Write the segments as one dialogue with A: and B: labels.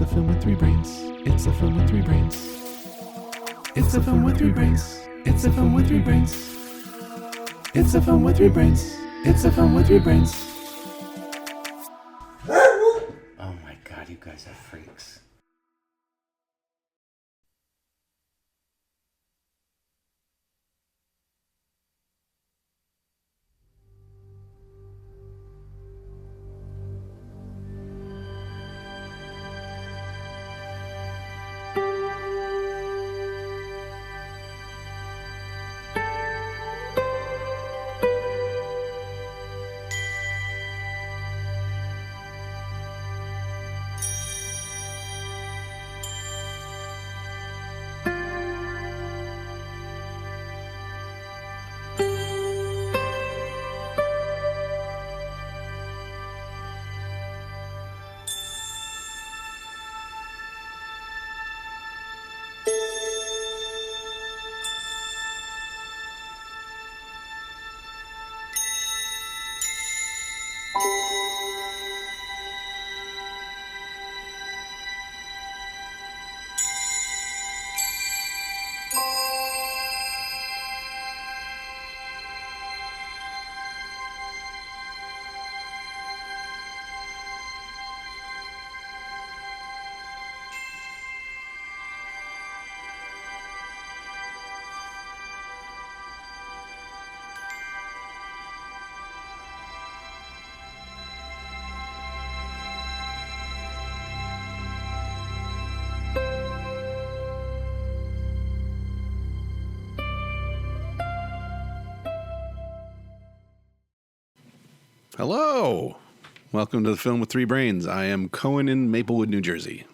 A: a film with three brains. It's a film with three brains. It's a film with three brains. It's a film with three brains. It's a film with three brains. It's a film with three brains.
B: Oh my god, you guys are freaks.
A: Hello. Welcome to the Film with Three Brains. I am Cohen in Maplewood, New Jersey.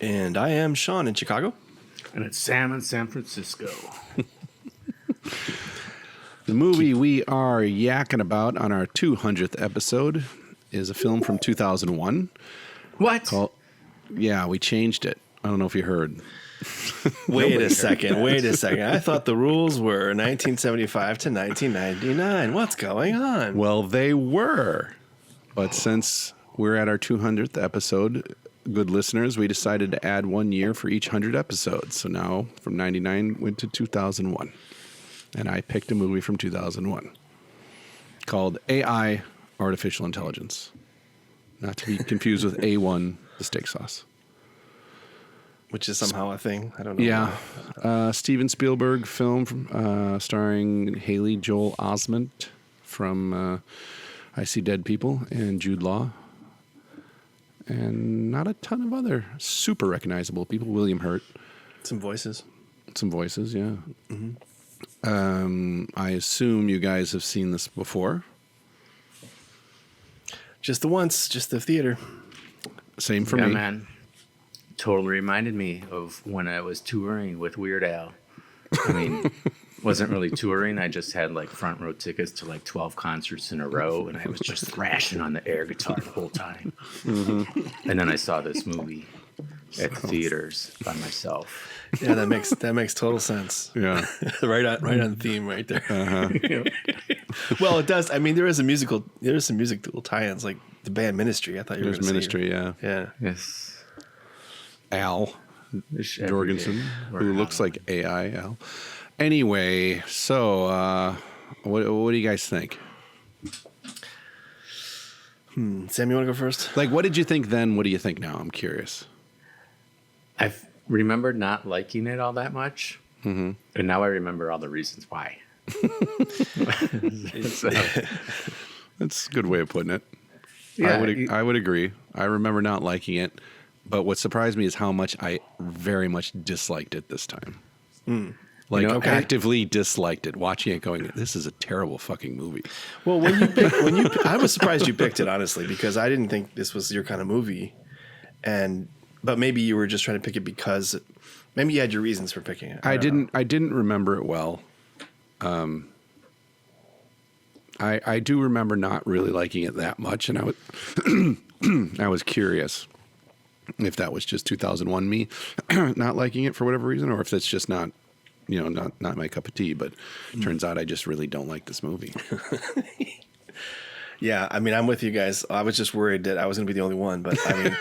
C: And I am Sean in Chicago.
D: And it's Sam in San Francisco.
A: The movie we are yakking about on our 200th episode is a film from 2001.
D: What?
A: Yeah, we changed it. I don't know if you heard.
C: Wait a second. I thought the rules were 1975 to 1999. What's going on?
A: Well, they were. But since we're at our 200th episode, good listeners, we decided to add 1 year for each 100 episodes. So now from 99 went to 2001. And I picked a movie from 2001 called AI, Artificial Intelligence. Not to be confused with A1, the steak sauce.
C: Which is somehow a thing. I don't know.
A: Yeah. Steven Spielberg film from, starring Haley Joel Osment from I See Dead People and Jude Law. And not a ton of other super recognizable people. William Hurt.
C: Some voices,
A: yeah.
C: Mm-hmm.
A: I assume you guys have seen this before.
C: Just the once, just the theater.
A: Same for
D: yeah,
A: me.
D: Man. Totally reminded me of when I was touring with Weird Al. I mean, wasn't really touring. I just had like front row tickets to like 12 concerts in a row, and I was just thrashing on the air guitar the whole time. Mm-hmm. And then I saw this movie at the theaters by myself.
C: Yeah, that makes total sense.
A: Yeah,
C: right on theme, right there.
A: Uh-huh.
C: Well, it does. I mean, there is some musical tie-ins, like the band Ministry. I thought you were going to say.
A: Ministry, yeah.
D: Yes.
A: Al Jorgensen, who looks like AI Al. Anyway, so what do you guys think?
C: Sam, you want to go first?
A: Like, what did you think then? What do you think now? I'm curious.
D: I remembered not liking it all that much, and now I remember all the reasons why. So,
A: That's a good way of putting it.
D: yeah,
A: I would agree. I remember not liking it, but what surprised me is how much I very much disliked it this time. Like, actively disliked it, watching it going, this is a terrible fucking movie.
C: Well, I was surprised you picked it, honestly, because I didn't think this was your kind of movie. But maybe you were just trying to pick it because maybe you had your reasons for picking it.
A: I didn't remember it well. I do remember not really liking it that much, and I was curious if that was just 2001 me not liking it for whatever reason, or if it's just not my cup of tea. But turns out I just really don't like this movie.
C: Yeah, I mean, I'm with you guys. I was just worried that I was going to be the only one, but I mean,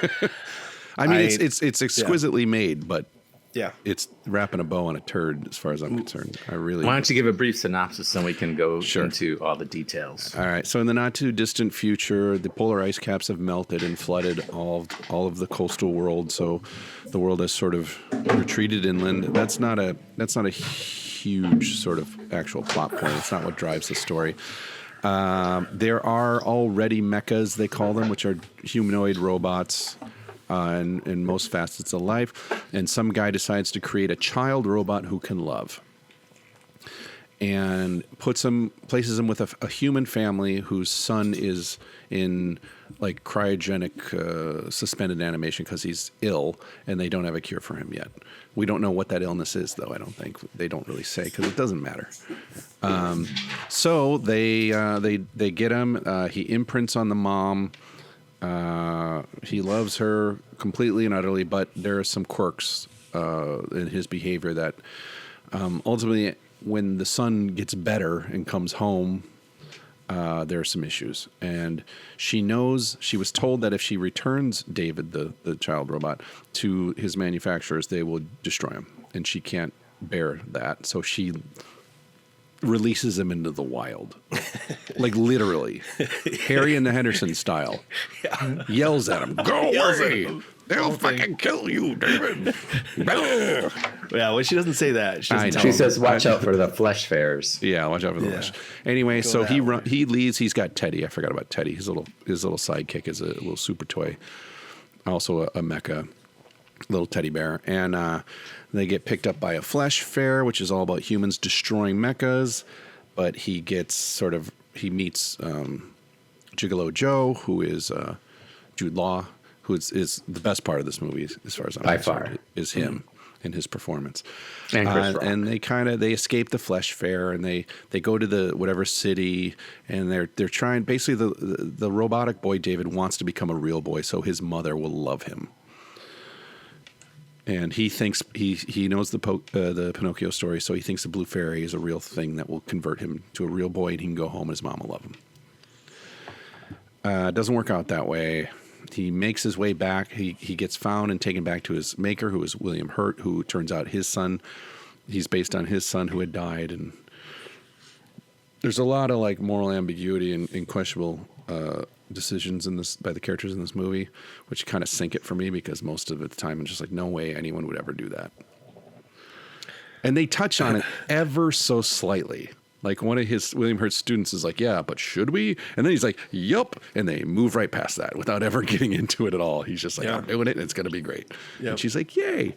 A: I mean, it's exquisitely made, but
C: Yeah.
A: it's wrapping a bow on a turd as far as I'm concerned.
D: Why don't you give a brief synopsis so we can go
A: Sure.
D: into all the details?
A: All right. So in the not too distant future, the polar ice caps have melted and flooded all of the coastal world. So the world has sort of retreated inland. That's not a huge sort of actual plot point. It's not what drives the story. There are already mechas, they call them, which are humanoid robots. In most facets of life, and some guy decides to create a child robot who can love, and places him with a human family whose son is in like cryogenic suspended animation because he's ill, and they don't have a cure for him yet. We don't know what that illness is, though. I don't think they don't really say because it doesn't matter. So they get him. He imprints on the mom. He loves her completely and utterly, but there are some quirks in his behavior that ultimately, when the son gets better and comes home, there are some issues. And she was told that if she returns David, the child robot, to his manufacturers, they will destroy him. And she can't bear that. So she releases him into the wild, like literally, Harry and the Henderson style. Yeah. Yells at him, "Go away! They'll fucking kill you, David."
C: Yeah, well, she doesn't say that.
D: She says, "Watch out for the flesh fairs."
A: Yeah, watch out for the flesh. Anyway, so he leaves. He's got Teddy. I forgot about Teddy. His little sidekick is a little super toy, also a mecha. Little teddy bear, and they get picked up by a flesh fair, which is all about humans destroying mechas. But he meets Gigolo Joe, who is Jude Law, who is the best part of this movie, as far as I'm concerned, is him and his performance.
D: And Chris Rock.
A: And they escape the flesh fair, and they go to the whatever city, and they're trying. Basically, the robotic boy David wants to become a real boy, so his mother will love him. And he thinks he knows the Pinocchio story, so he thinks the blue fairy is a real thing that will convert him to a real boy, and he can go home and his mom will love him. It doesn't work out that way. He makes his way back. He gets found and taken back to his maker, who is William Hurt, who turns out his son. He's based on his son who had died, and there's a lot of like moral ambiguity and questionable decisions by the characters in this movie, which kind of sink it for me because most of the time I'm just like, no way anyone would ever do that. And they touch on it ever so slightly. Like one of William Hurt's students is like, "Yeah, but should we?" And then he's like, "Yup," and they move right past that without ever getting into it at all. He's just like, "I'm doing it, and it's going to be great." Yep. And she's like, "Yay,"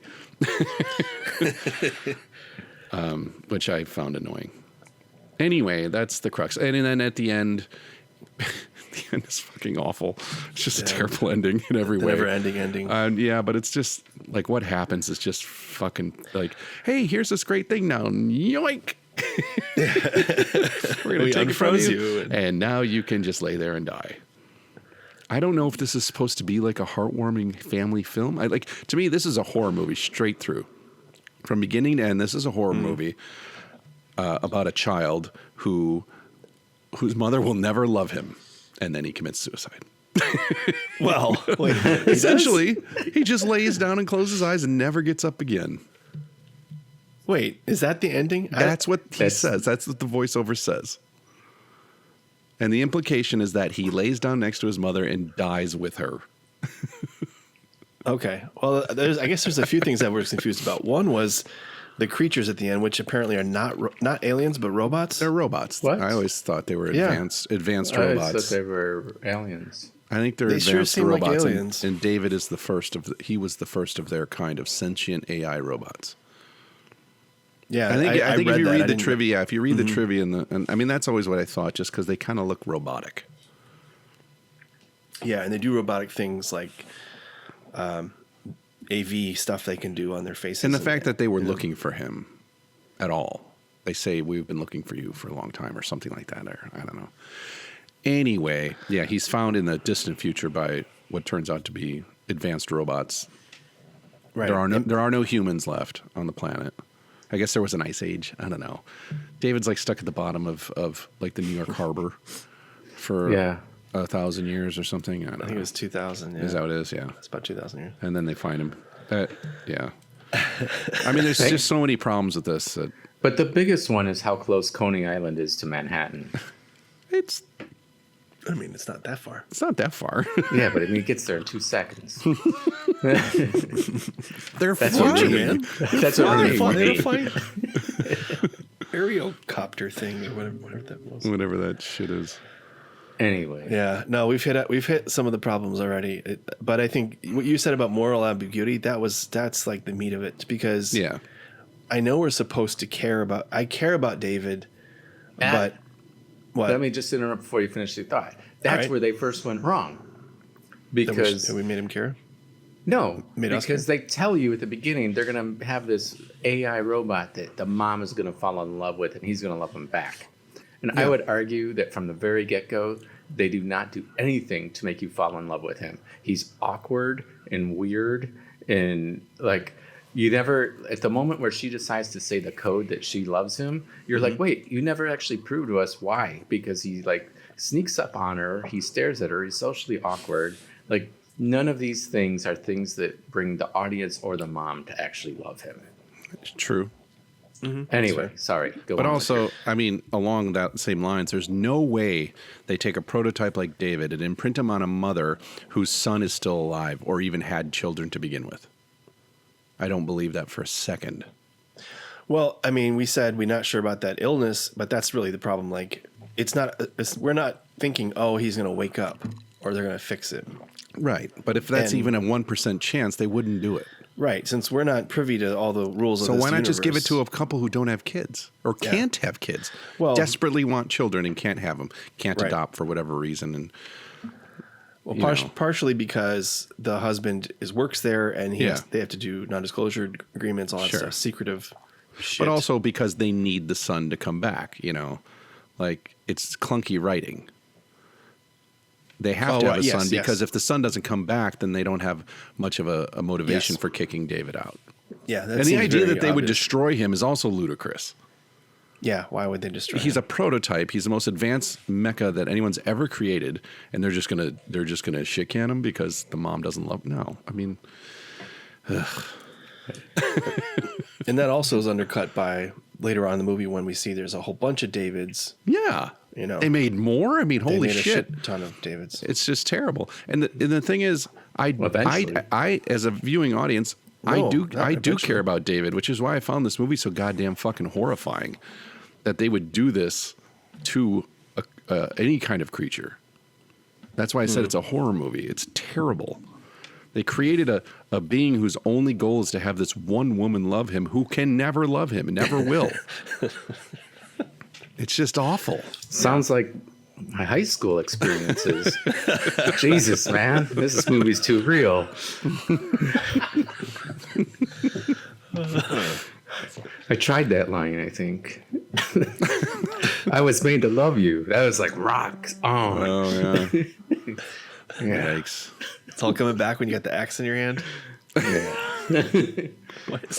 A: which I found annoying. Anyway, that's the crux. And then at the end. The end is fucking awful. It's just a terrible ending in every way.
C: Never-ending ending.
A: Yeah, but it's just like what happens is just fucking like, "Hey, here's this great thing now. Yoink!" We're gonna take it from you, and now you can just lay there and die. I don't know if this is supposed to be like a heartwarming family film. To me, this is a horror movie straight through, from beginning to end. This is a horror movie about a child whose mother will never love him. And then he commits suicide.
C: Well, wait,
A: essentially, he just lays down and closes his eyes and never gets up again.
C: Wait, is that the ending?
A: That's what he says. That's what the voiceover says. And the implication is that he lays down next to his mother and dies with her.
C: Okay. Well, I guess there's a few things that we're confused about. One was the creatures at the end, which apparently are not aliens, but robots.
A: They're robots.
D: What?
A: I always thought they were advanced
D: I
A: robots.
D: thought they were aliens.
A: I think they're
C: They
A: advanced
C: sure seem like
A: robots.
C: aliens.
A: And David is he was the first of their kind of sentient AI robots.
C: Yeah,
A: I think if you read the trivia, the trivia and I mean that's always what I thought, just because they kind of look robotic.
C: Yeah, and they do robotic things like AV stuff they can do on their faces.
A: And the fact that they were looking for him at all. They say, "We've been looking for you for a long time," or something like that. Or I don't know. Anyway, yeah, he's found in the distant future by what turns out to be advanced robots.
C: Right.
A: There are no humans left on the planet. I guess there was an ice age. I don't know. David's like stuck at the bottom of like the New York harbor for 1,000 years or something. I don't know.
C: I think it was 2000. Yeah.
A: Is that what it is? Yeah.
C: It's about 2000 years.
A: And then they find him. Yeah. I mean, there's just so many problems with this. That
D: But the biggest one is how close Coney Island is to Manhattan.
A: it's
C: It's not that far.
A: not that far.
D: Yeah, but I mean, it gets there in 2 seconds.
A: They're
D: That's what
A: flying.
D: made me. That's what made me.
C: Aerocopter thing or whatever that was.
A: Whatever that shit is.
D: Anyway.
C: Yeah, no, we've hit some of the problems already. But I think what you said about moral ambiguity, that's like the meat of it, because
A: Yeah.
C: I know we're supposed to care about. I care about David, but what?
D: Let me just interrupt before you finish your thought. That's
C: right.
D: where they first went wrong.
C: That
D: Because
C: we made him care.
D: no,
C: Made us
D: because they tell you at the beginning they're going to have this AI robot that the mom is going to fall in love with, and he's going to love him back. And I would argue that from the very get-go, they do not do anything to make you fall in love with him. He's awkward and weird, and like you never, at the moment where she decides to say the code that she loves him, you're like, wait, you never actually proved to us why, because he like sneaks up on her, he stares at her, he's socially awkward. Like none of these things are things that bring the audience or the mom to actually love him.
A: It's true.
D: Anyway, sorry. Go
A: But
D: on.
A: also, I mean, along that same lines, there's no way they take a prototype like David and imprint him on a mother whose son is still alive or even had children to begin with. I don't believe that for a second.
C: Well, I mean, we said we're not sure about that illness, but that's really the problem. Like, we're not thinking, oh, he's going to wake up or they're going to fix it.
A: Right. But if that's
C: And-
A: even a 1% chance, they wouldn't do it.
C: Right. Since we're not privy to all the rules of
A: So
C: this
A: why not just give it to
C: universe.
A: a couple who don't have kids or can't have kids,
C: Well-
A: desperately want children and can't have them, can't
C: Right.
A: adopt for whatever reason. And
C: Well,
A: you know.
C: partially because the husband works there and
A: Yeah.
C: they have to do non-disclosure agreements, all that
A: Sure.
C: stuff, secretive shit.
A: But also because they need the son to come back, like it's clunky writing. They have to have a
C: yes,
A: son because
C: yes.
A: if the son doesn't come back, then they don't have much of a motivation
C: Yes.
A: for kicking David out.
C: yeah, that
A: And the
C: seems
A: idea
C: very
A: that they would
C: obvious.
A: destroy him is also ludicrous.
C: Yeah, why would they destroy
A: He's
C: him?
A: a prototype. He's the most advanced mecha that anyone's ever created, and they're just gonna shit can him because the mom doesn't love. No, I mean,
C: And that also is undercut by later on in the movie when we see there's a whole bunch of Davids.
A: yeah,
C: They
A: made more. I mean,
C: They
A: holy
C: made a
A: shit.
C: ton of Davids.
A: It's just terrible. And the thing is,
D: eventually.
A: I as a viewing audience, I
C: No,
A: do
C: not
A: care
C: eventually.
A: about David, which is why I found this movie so goddamn fucking horrifying. That they would do this to any kind of creature. That's why I said it's a horror movie. It's terrible. They created a being whose only goal is to have this one woman love him who can never love him and never will. It's just awful.
D: Sounds like my high school experiences. Jesus, man. This movie's too real. I tried that line, I think. I was made to love you. That was like rocks on.
A: Oh yeah.
D: Yeah.
A: Yikes.
C: It's all coming back when you got the axe in your hand.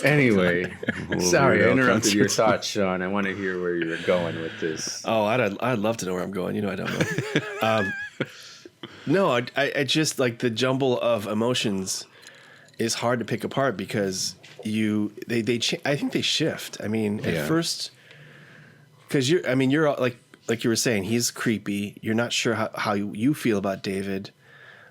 D: Anyway, sorry, I
A: Weirdo
D: interrupted your
A: concerts.
D: thoughts, Sean. I want to hear where you were going with this.
C: Oh, I'd love to know where I'm going. I don't know. No, I just like the jumble of emotions is hard to pick apart because I think they shift. I mean,
A: Yeah.
C: at first, because you're like you were saying, he's creepy. You're not sure how you feel about David,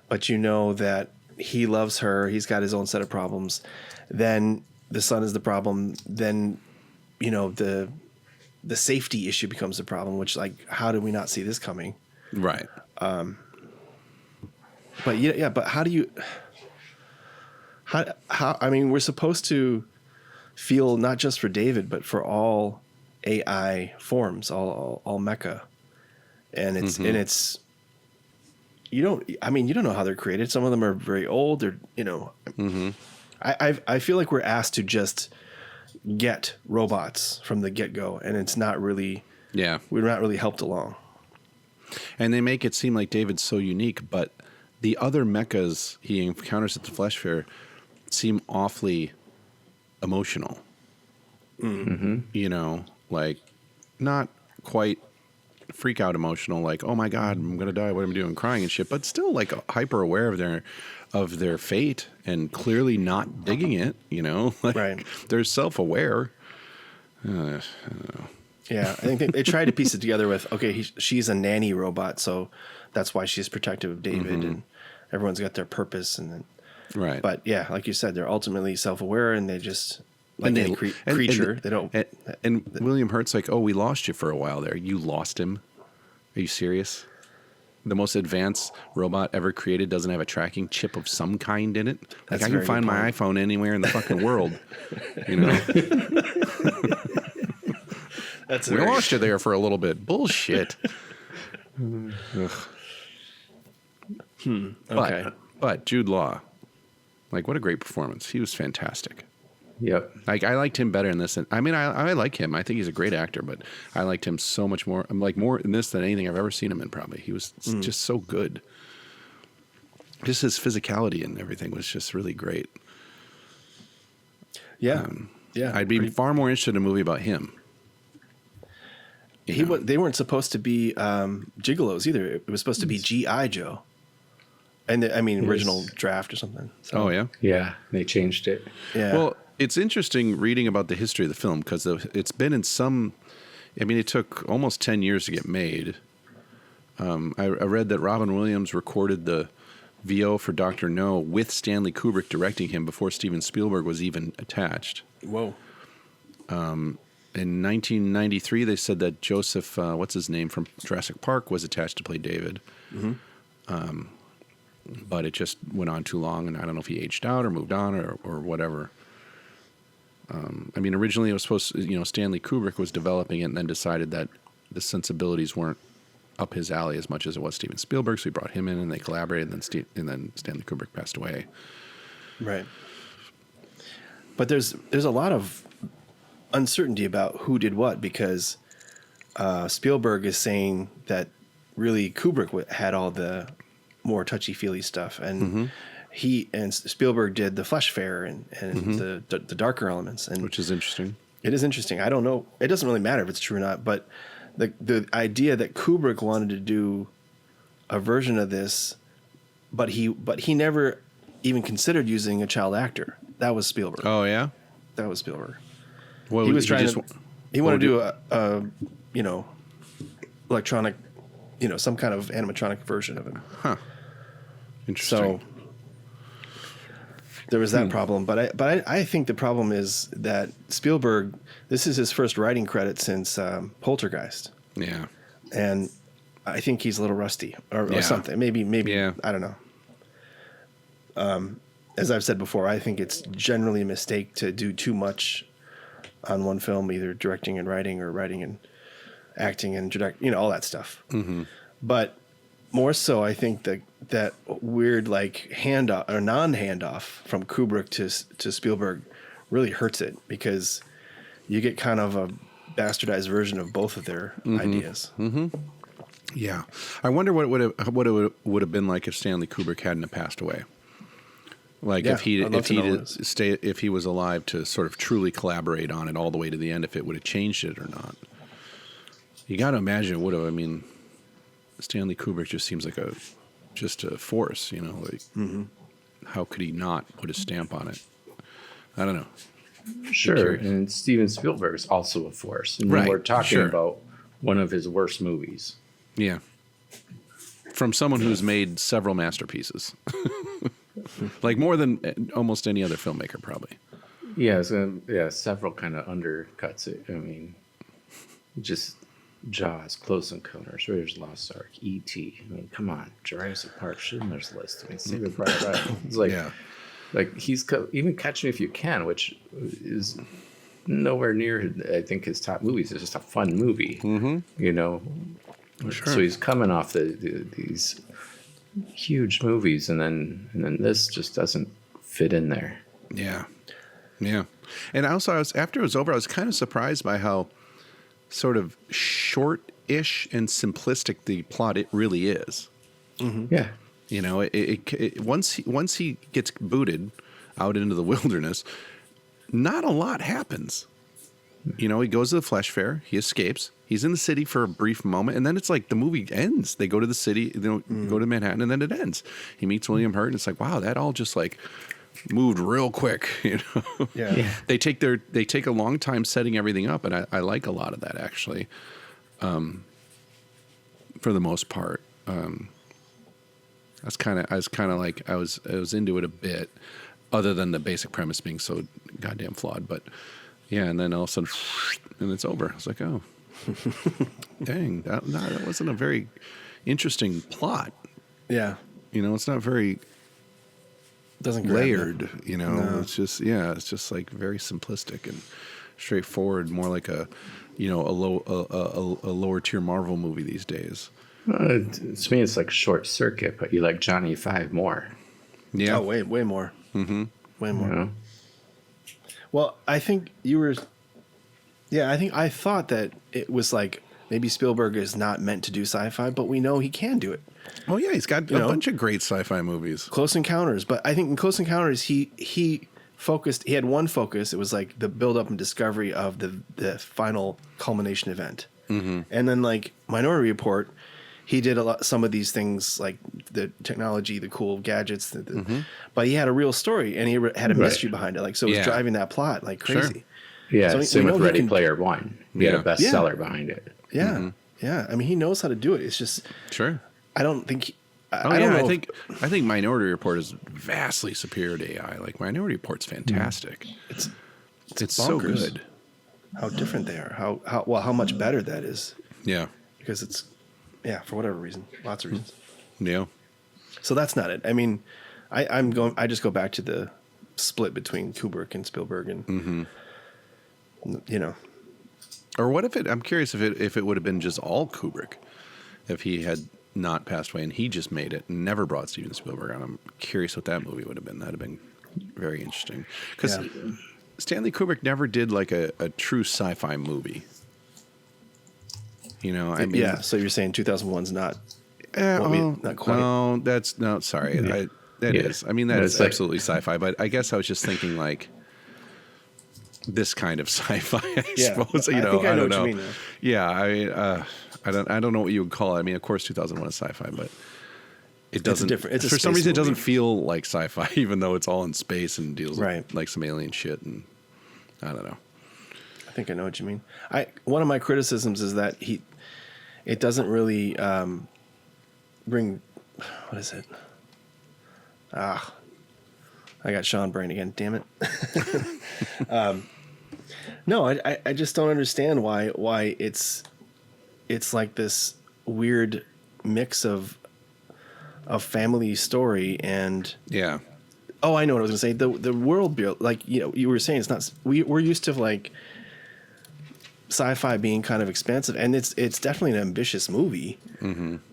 C: but you know that he loves her. He's got his own set of problems. Then the son is the problem. Then, the safety issue becomes the problem, which like, how did we not see this coming?
A: Right.
C: But yeah, but how do you, I mean, we're supposed to feel not just for David, but for all AI forms, all mecha. And it's, you don't know how they're created. Some of them are very old or, I feel like we're asked to just get robots from the get-go, and it's not really,
A: Yeah.
C: we're not really helped along.
A: And they make it seem like David's so unique, but the other mechas he encounters at the Flesh Fair seem awfully emotional.
D: Mm-hmm.
A: Like not quite freak out emotional, like, oh my God, I'm gonna die, what am I doing, crying and shit, but still like hyper aware of their fate and clearly not digging it, you know? Like,
C: Right.
A: they're self-aware.
C: Yeah, I think they tried to piece it together with, okay, she's a nanny robot, so that's why she's protective of David, and everyone's got their purpose, and then,
A: Right.
C: but yeah, like you said, they're ultimately self-aware, and they just like any creature, they don't.
A: And William Hurt's like, oh, we lost you for a while there. You lost him? Are you serious? The most advanced robot ever created doesn't have a tracking chip of some kind in it. Like,
C: That's
A: I
C: a
A: can
C: very
A: find
C: good
A: my
C: point.
A: iPhone anywhere in the fucking world. You know,
C: That's
A: we lost you there for a little bit. Bullshit. Ugh.
C: okay.
A: But Jude Law, like, what a great performance. He was fantastic.
D: Yep.
A: Like, I liked him better in this. I mean, I like him. I think he's a great actor, but I liked him so much more. I'm like more in this than anything I've ever seen him in. Probably he was just so good. Just his physicality and everything was just really great.
C: Yeah, yeah.
A: I'd be far more interested in a movie about him.
C: They weren't supposed to be gigolos either. It was supposed to be G.I. Joe, and original draft or something. So,
A: Oh yeah.
D: Yeah, they changed it.
C: yeah.
A: Well, it's interesting reading about the history of the film because it's been in some. I mean, it took almost 10 years to get made. I read that Robin Williams recorded the VO for Dr. No with Stanley Kubrick directing him before Steven Spielberg was even attached.
C: Whoa.
A: In 1993, they said that Joseph, what's his name from Jurassic Park, was attached to play David. But it just went on too long, and I don't know if he aged out or moved on or whatever. I mean, originally it was supposed to, Stanley Kubrick was developing it and then decided that the sensibilities weren't up his alley as much as it was Steven Spielberg, so he brought him in and they collaborated, and then Stanley Kubrick passed away.
C: Right. But there's a lot of uncertainty about who did what because Spielberg is saying that really Kubrick had all the more touchy-feely stuff, and he and Spielberg did the flesh fare and the darker elements, and
A: Which is interesting.
C: it is interesting. I don't know. It doesn't really matter if it's true or not, but the idea that Kubrick wanted to do a version of this, but he never even considered using a child actor. That was Spielberg.
A: Oh, yeah?
C: That was Spielberg.
A: Well,
C: He was trying to. He wanted to
A: what
C: do a electronic, some kind of animatronic version of him.
A: Interesting.
C: So there was that problem, but I think the problem is that Spielberg, this is his first writing credit since Poltergeist,
A: Yeah.
C: and I think he's a little rusty or
A: Yeah.
C: something. Maybe
A: Yeah.
C: I don't know. As I've said before, I think it's generally a mistake to do too much on one film, either directing and writing or writing and acting and all that stuff. But more so, I think that weird like handoff or non-handoff from Kubrick to Spielberg really hurts it because you get kind of a bastardized version of both of their ideas.
A: Yeah. I wonder what it would have been like if Stanley Kubrick hadn't passed away. Like
C: Yeah,
A: if he
C: I'd love to know
A: if he was alive to sort of truly collaborate on it all the way to the end, if it would have changed it or not. You got to imagine it would have. I mean, Stanley Kubrick just seems like just a force, like how could he not put a stamp on it? I don't know.
D: Sure. And Steven Spielberg is also a force. And
A: Right,
D: we're talking
A: sure.
D: about one of his worst movies.
A: Yeah. From someone who's made several masterpieces. Like more than almost any other filmmaker, probably.
D: Yeah, several kind of undercuts it. I mean, just Jaws, Close Encounters, Raiders of the Lost Ark, E.T. I mean, come on, Jurassic Park, Schindler's List. I mean, Saving Private Ryan. It's like,
A: Yeah.
D: like he's even Catch Me If You Can, which is nowhere near, I think, his top movies. It's just a fun movie,
A: Sure.
D: So he's coming off these huge movies, and then this just doesn't fit in there.
A: Yeah. Yeah. And also, after it was over, I was kind of surprised by how sort of short-ish and simplistic the plot it really is.
D: Yeah.
A: Once he gets booted out into the wilderness, not a lot happens. You know, he goes to the flesh fair. He escapes. He's in the city for a brief moment, and then it's like the movie ends. They go to the city, they go to Manhattan, and then it ends. He meets William Hurt, and it's like, wow, that all just like moved real quick. You know,
C: Yeah.
A: they take a long time setting everything up, and I like a lot of that actually. For the most part, I was kind of like I was into it a bit, other than the basic premise being so goddamn flawed. But yeah, and then all of a sudden, and it's over. I was like, oh, dang, that wasn't a very interesting plot.
C: Yeah.
A: You know, it's not very
C: Doesn't grab you.
A: layered. You know,
C: No.
A: it's just like very simplistic and straightforward. More like a lower tier Marvel movie these days.
D: To me, it's like Short Circuit, but you like Johnny Five more.
A: Yeah.
C: Oh, way more. Mm-hmm. Way more.
D: You know?
C: Well, I think you were. Yeah, I thought that it was like maybe Spielberg is not meant to do sci-fi, but we know he can do it.
A: Oh yeah, he's got a
C: know?
A: bunch of great sci-fi movies.
C: Close Encounters, but I think in Close Encounters he focused. He had one focus. It was like the build up and discovery of the final culmination event, and then like Minority Report. He did some of these things like the technology, the cool gadgets, but he had a real story and he had a mystery behind it. Like, so it was
A: Yeah.
C: driving that plot like crazy.
D: Yeah,
C: So
D: same
C: we
D: with
C: know he
D: Ready
C: can-
D: Player One. He had
A: Yeah.
D: a bestseller behind it.
C: Yeah. Yeah. I mean, he knows how to do it. It's just,
A: Sure.
C: I don't think,
A: Oh
C: I
A: yeah,
C: don't know.
A: I think Minority Report is vastly superior to AI. Like Minority Report's fantastic. It's so
C: bonkers.
A: good.
C: how different they are, how much better that is,
A: Yeah.
C: because it's, yeah, for whatever reason, lots of reasons.
A: Yeah.
C: So that's not it. I mean, I just go back to the split between Kubrick and Spielberg and, you know,
A: Or what if I'm curious if it would have been just all Kubrick, if he had not passed away and he just made it and never brought Steven Spielberg on. I'm curious what that movie would have been. That'd have been very interesting. Because Stanley Kubrick never did like a true sci-fi movie. You know, I mean,
C: yeah. So you're saying 2001's not, not quite.
A: No, no, sorry. That is. I mean, that
D: But
A: is
D: it's like-
A: absolutely sci-fi. But I guess I was just thinking like this kind of sci-fi. I suppose. You
C: I
A: know,
C: think I know
A: don't
C: what
A: know.
C: you mean, though.
A: Yeah, I mean, I don't know what you would call it. I mean, of course, 2001 is sci-fi, but it doesn't.
C: it's a
A: for some
C: space
A: reason, it doesn't
C: movie.
A: feel like sci-fi, even though it's all in space and deals
C: Right.
A: with like some alien shit. And I don't know.
C: I think I know what you mean. One of my criticisms is that it doesn't really bring, what is it? I got Sean brain again. Damn it. No, I just don't understand why it's like this weird mix of family story and
A: Yeah.
C: oh, I know what I was gonna say. The world build, like, you know, you were saying it's not. We're used to like sci-fi being kind of expansive, and it's definitely an ambitious movie.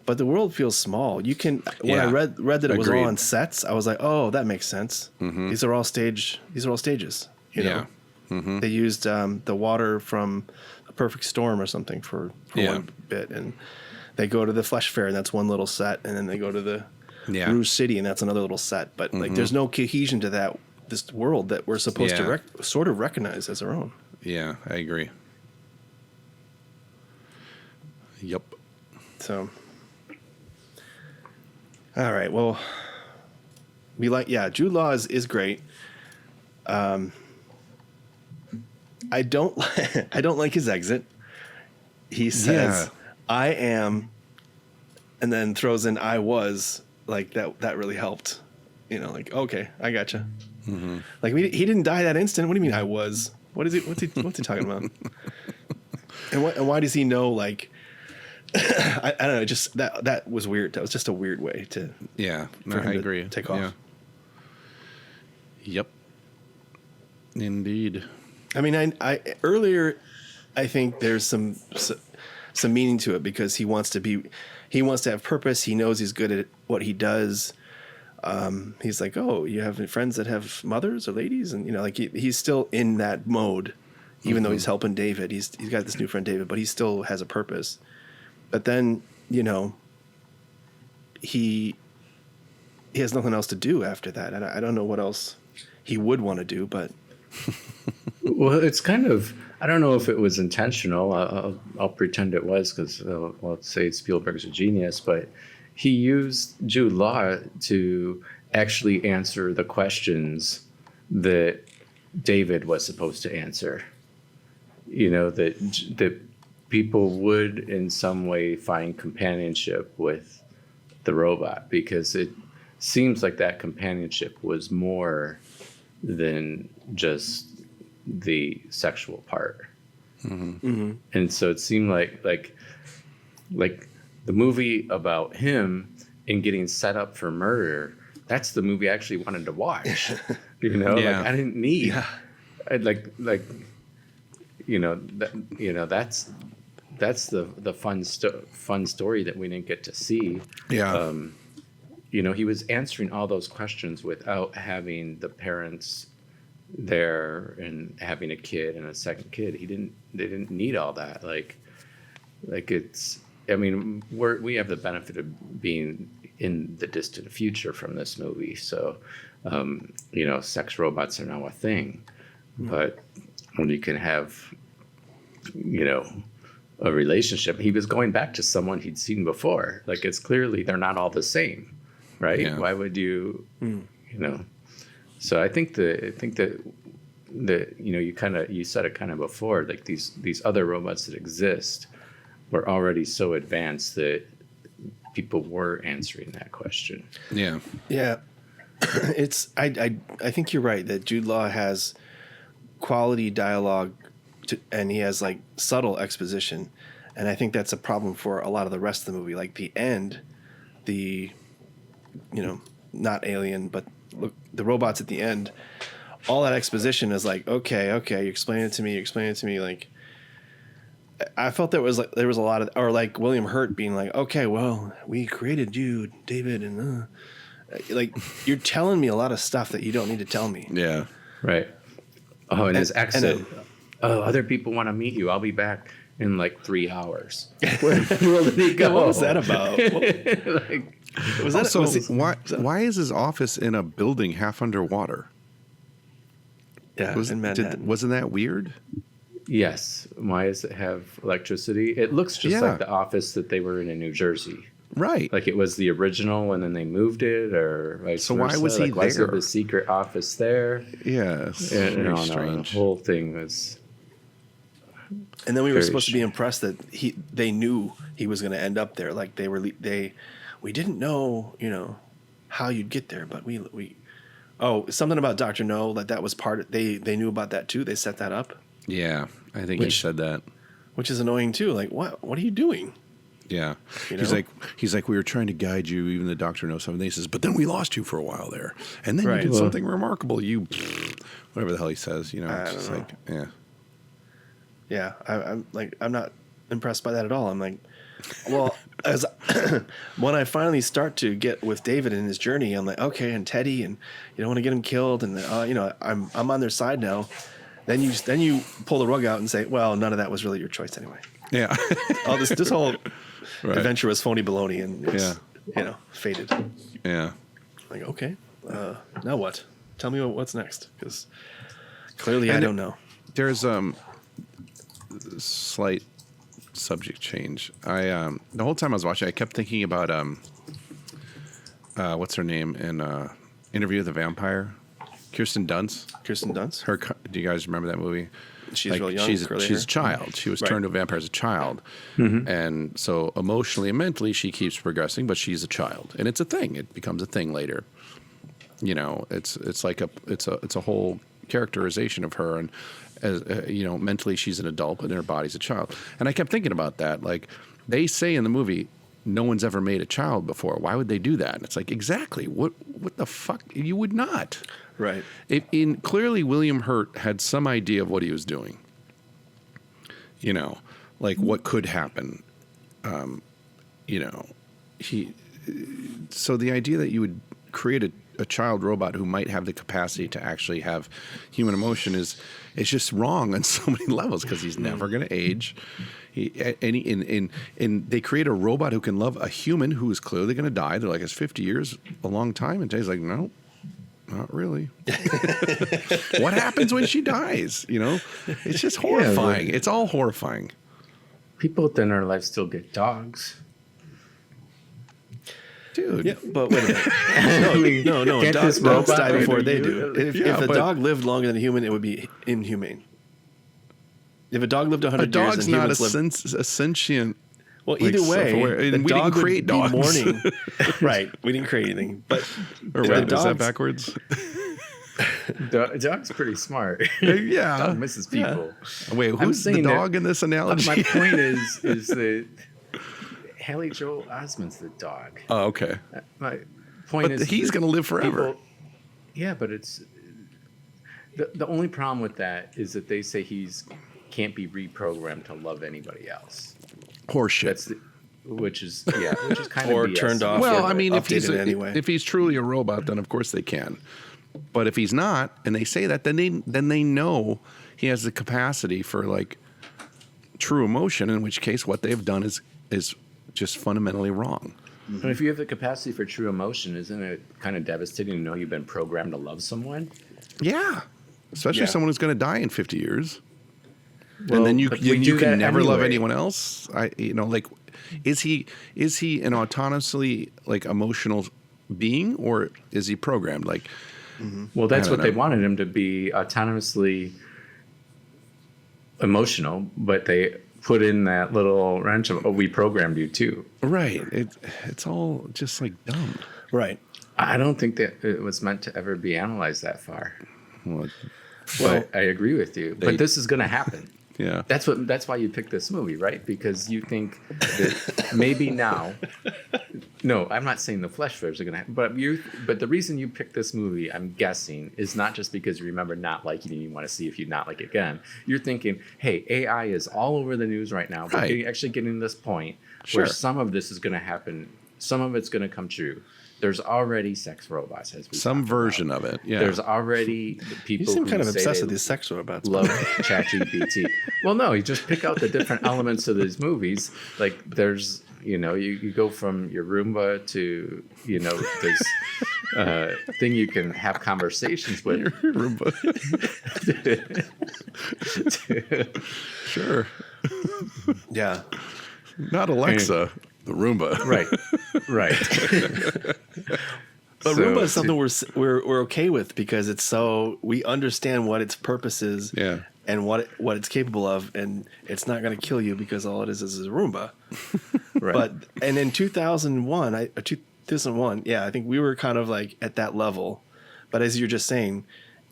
C: But the world feels small. You can when I
A: Yeah.
C: read that it was all
A: Agreed.
C: on sets, I was like, oh, that makes sense. These are all stages. You know, they used the water from A Perfect Storm or something for
A: Yeah.
C: one bit, and they go to the Flesh Fair, and that's one little set, and then they go to the
A: Yeah.
C: Rouge City, and that's another little set. But like, there's no cohesion to this world that we're supposed
A: Yeah.
C: to sort of recognize as our own.
A: Yeah, I agree. Yep.
C: So, all right. Well, Jude Law is great. I don't like his exit. He says,
A: Yeah.
C: "I am," and then throws in "I was." Like that really helped. You know, like, okay, I gotcha. Like he didn't die that instant. What do you mean I was? What is it? What's he talking about? And why does he know? Like, I don't know. Just that was weird. That was just a weird way to.
A: Yeah, no,
C: For him
A: I
C: to
A: agree.
C: take off.
A: Yeah. Yep. Indeed.
C: I mean, I earlier, I think there's some meaning to it because he wants to have purpose. He knows he's good at what he does. He's like, oh, you have friends that have mothers or ladies, and you know, like he's still in that mode, even though he's helping David. He's got this new friend David, but he still has a purpose. But then, you know, he has nothing else to do after that. I don't know what else he would want to do, but
D: Well, it's kind of I don't know if it was intentional. I'll pretend it was because let's say Spielberg's a genius, but he used Jude Law to actually answer the questions that David was supposed to answer. You know, that people would in some way find companionship with the robot, because it seems like that companionship was more than just the sexual part. And so it seemed like the movie about him and getting set up for murder, that's the movie I actually wanted to watch. You know,
A: Yeah.
D: like I didn't need I'd like that's the fun story that we didn't get to see.
A: Yeah.
D: You know, he was answering all those questions without having the parents there and having a kid and a second kid. They didn't need all that. Like it's, I mean, we have the benefit of being in the distant future from this movie. So, you know, sex robots are now a thing, but when you can have, you know, a relationship, he was going back to someone he'd seen before. Like, it's clearly they're not all the same. Right?
A: Yeah.
D: Why would you, you know? So I think that you know, you said it kind of before, like these other robots that exist were already so advanced that people were answering that question.
A: Yeah.
C: Yeah. I think you're right that Jude Law has quality dialogue and he has like subtle exposition. And I think that's a problem for a lot of the rest of the movie. Like the end, you know, not alien, but look, the robots at the end, all that exposition is like, okay, you explain it to me. Like, I felt there was a lot of, or like William Hurt being like, okay, well, we created you, David, and like, you're telling me a lot of stuff that you don't need to tell me.
A: Yeah.
D: Right. Oh, and his exit. Other people want to meet you. I'll be back in like 3 hours. Where did he go?
C: What was that about?
D: Like,
C: Was
A: Also, why is his office in a building half underwater?
C: Yeah, in Manhattan.
A: Wasn't that weird?
D: yes. Why does it have electricity? It looks just like the office that they were in New Jersey.
A: Right.
D: Like it was the original and then they moved it, or vice
A: So why
D: versa.
A: was he
D: like, was
A: there?
D: it the secret office there?
A: Yes.
D: And,
A: Very
D: no,
A: strange.
D: the whole thing was.
C: And then we were
D: Very
C: supposed to be impressed that they knew he was going to end up there. Like we didn't know, you know, how you'd get there, but we something about Dr. No, that was they knew about that too. They set that up,
A: Yeah. I think he said that.
C: which is annoying too. Like, what are you doing?
A: Yeah.
C: You
A: He's
C: know?
A: like, we were trying to guide you. Even the doctor knows something. He says, but then we lost you for a while there. And then
C: Right.
A: you did
C: Well-
A: something remarkable. You, whatever the hell he says, you know,
C: I
A: it's
C: don't
A: just
C: know.
A: like, yeah.
C: Yeah, I'm not impressed by that at all. I'm like, well, as when I finally start to get with David in his journey, I'm like, okay, and Teddy, and you don't want to get him killed, and you know, I'm on their side now. Then you pull the rug out and say, well, none of that was really your choice anyway.
A: Yeah.
C: All this whole
A: Right.
C: adventure was phony baloney, and it's,
A: Yeah.
C: you know, faded.
A: Yeah.
C: Like, okay, now what? Tell me what's next, because clearly I
A: And
C: don't know.
A: There's slight subject change. I the whole time I was watching, I kept thinking about what's her name in Interview with the Vampire, Kirsten Dunst.
C: Kirsten Dunst.
A: Do you guys remember that movie?
C: She's real young.
A: She's
C: curly
A: a
C: hair.
A: child. She was
C: Right.
A: turned to a vampire as a child, and so emotionally and mentally she keeps progressing, but she's a child, and it's a thing. It becomes a thing later. You know, it's like it's a whole characterization of her, and as you know, mentally she's an adult, but in her body's a child. And I kept thinking about that. Like they say in the movie, no one's ever made a child before. Why would they do that? And it's like, exactly. What the fuck? You would not.
C: Right.
A: Clearly, William Hurt had some idea of what he was doing. You know, like what could happen. You know, so the idea that you would create a child robot who might have the capacity to actually have human emotion is just wrong on so many levels, because he's never going to age. And they create a robot who can love a human who is clearly going to die. They're like, it's 50 years, a long time. And Teddy's like, no, Not really. What happens when she dies? You know, it's just horrifying. It's all horrifying.
D: People at the end of their life still get dogs.
A: Dude.
C: Yeah, but wait a minute. No.
D: Can't
C: Dogs
D: this robot
C: die before
D: do
C: they
D: you?
C: do. If a
A: but-
C: dog lived longer than a human, it would be inhumane. If a dog lived 100
A: A
C: years,
A: dog's
C: and
A: not
C: humans lived...
A: a sentient.
C: Well,
A: like,
C: either way,
A: self-aware-
C: the
A: and we
C: dog
A: didn't create
C: would be
A: dogs.
C: mourning. Right. We didn't create anything. But
A: Or
C: the
A: wait, is that
C: dogs-
A: backwards?
D: Dog's pretty smart.
A: Yeah.
D: Dog misses people.
A: Wait,
D: I'm
A: who's the
D: saying that-
A: dog in this analogy?
D: My point is that Haley Joel Osment's the dog.
A: Oh, okay.
D: My point
A: But
D: is
A: he's
D: that
A: going to live forever.
D: people- yeah, but it's the only problem with that is that they say he's can't be reprogrammed to love anybody else.
A: Horseshit.
D: That's which is kind
C: Or
D: of BS.
C: turned off.
A: Well,
C: or
A: I mean, if he's
C: updated anyway.
A: if he's truly a robot, then of course they can. But if he's not, and they say that, then they know he has the capacity for like true emotion. In which case, what they've done is just fundamentally wrong.
D: And if you have the capacity for true emotion, isn't it kind of devastating to know you've been programmed to love someone?
A: Yeah, especially
C: Yeah.
A: someone who's going to die in 50 years.
D: Well,
A: And then you
D: but we
A: you
D: do
A: can
D: that
A: never love
D: anyway.
A: anyone else. Like, is he an autonomously like emotional being, or is he programmed? Like,
D: Well, that's
A: I don't
D: what they
A: know.
D: wanted him to be, autonomously emotional, but they put in that little wrench of, oh, we programmed you too.
A: right? It's all just like dumb.
C: Right.
D: I don't think that it was meant to ever be analyzed that far.
A: Well,
D: Well, I agree with you, but this is going to happen.
A: yeah.
D: That's why you picked this movie, right? Because you think that maybe now. No, I'm not saying the flesh flips are going to happen, but the reason you picked this movie, I'm guessing, is not just because you remember not liking it and you want to see if you not like it again. You're thinking, hey, AI is all over the news right now.
A: Right.
D: We're actually getting to this point
A: Sure.
D: where some of this is going to happen. Some of it's going to come true. There's already sex robots, as we
A: Some
D: talked
A: version
D: about.
A: of it. Yeah.
D: There's already people
C: You seem
D: who
C: kind of
D: say
C: obsessed
D: they
C: with these sex robots.
D: love ChatGPT. Well, no, you just pick out the different elements of these movies. Like there's, you go from your Roomba to, this thing you can have conversations with.
A: Sure.
C: Yeah.
A: Not Alexa, the Roomba.
D: Right.
C: But
D: So,
C: Roomba is something we're okay with because it's we understand what its purpose is,
A: Yeah.
C: and what it's capable of, and it's not going to kill you because all it is a Roomba.
D: Right.
C: And in 2001, I think we were kind of like at that level. But as you're just saying,